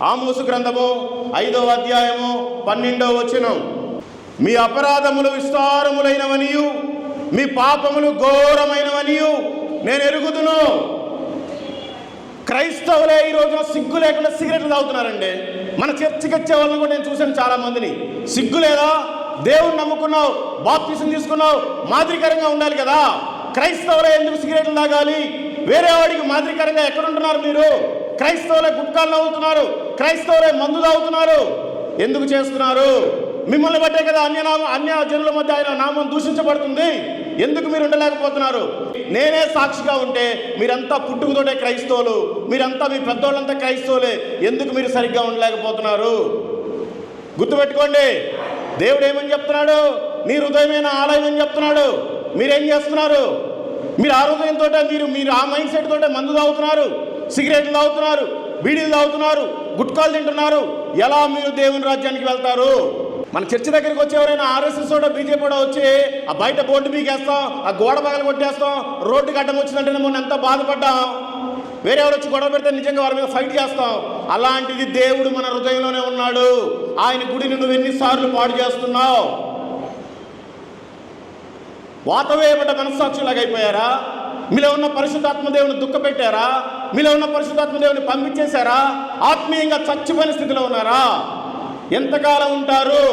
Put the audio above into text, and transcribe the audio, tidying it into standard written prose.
ఆమోసు గ్రంథము 5వ అధ్యాయము 12వ వచనం. మీ అపరాధములు విస్తారములైనవనియు మీ పాపములు ఘోరమైనవనియు నేను ఎరుగుదును. క్రైస్తవులే ఈ రోజున సిగ్గు లేకుండా సిగరెట్లు తాగుతున్నారండి. మన చర్చికి వచ్చే వాళ్ళని కూడా నేను చూశాను చాలా మందిని. సిగ్గు లేదా? దేవుణ్ణి నమ్ముకున్నావు, బాప్తిసం తీసుకున్నావు, మాదిరికరంగా ఉండాలి కదా. క్రైస్తవులే ఎందుకు సిగరెట్లు తాగాలి? వేరే వాడికి మాదిరికరంగా ఎక్కడుంటున్నారు మీరు? క్రైస్తవులే గుట్కాలు నవ్వుతున్నారు, క్రైస్తవులే మందు తాగుతున్నారు. ఎందుకు చేస్తున్నారు? మిమ్మల్ని బట్టే కదా అన్య జనుల మధ్య ఆయన నామం దూషించబడుతుంది. ఎందుకు మీరు ఉండలేకపోతున్నారు? నేనే సాక్షిగా ఉంటే మీరంతా పుట్టుకతోటే క్రైస్తవులు, మీరంతా మీ పెద్దోళ్ళంతా క్రైస్తవులే. ఎందుకు మీరు సరిగ్గా ఉండలేకపోతున్నారు? గుర్తుపెట్టుకోండి, దేవుడు ఏమని చెప్తున్నాడు? నీ హృదయమైన ఆలయం అని చెప్తున్నాడు. మీరేం చేస్తున్నారు? మీరు ఆ హృదయంతో మీరు ఆ మైండ్ సెట్ తోటే మందు తాగుతున్నారు, సిగరెట్లు తాగుతున్నారు, బీడీలు తాగుతున్నారు, గుట్కాలు తింటున్నారు. ఎలా మీరు దేవుని రాజ్యానికి వెళ్తారు? మన చర్చి దగ్గరికి వచ్చి ఎవరైనా ఆర్ఎస్ఎస్ కూడా బీజేపీ కూడా వచ్చి ఆ బయట బోర్డు బీకేస్తాం, ఆ గోడ పగలు కొట్టేస్తాం, రోడ్డుకి అడ్డం వచ్చిందంటే మొన్న ఎంత బాధపడ్డాం. వేరే ఎవరు వచ్చి గొడవ పెడితే నిజంగా వారి మీద ఫైట్ చేస్తాం. అలాంటిది దేవుడు మన హృదయంలోనే ఉన్నాడు. ఆయన గుడిని నువ్వు ఎన్నిసార్లు పాడు చేస్తున్నావు? వాతవేయబడ్డ మనస్సాక్షులాగా అయిపోయారా? మీలో ఉన్న పరిశుద్ధాత్మ దేవుని దుఃఖపెట్టారా? మీలో ఉన్న పరిశుద్ధాత్మ దేవుని పంపించేశారా? ఆత్మీయంగా చచ్చిపోయిన స్థితిలో ఉన్నారా? ఎంతకాలం ఉంటారు?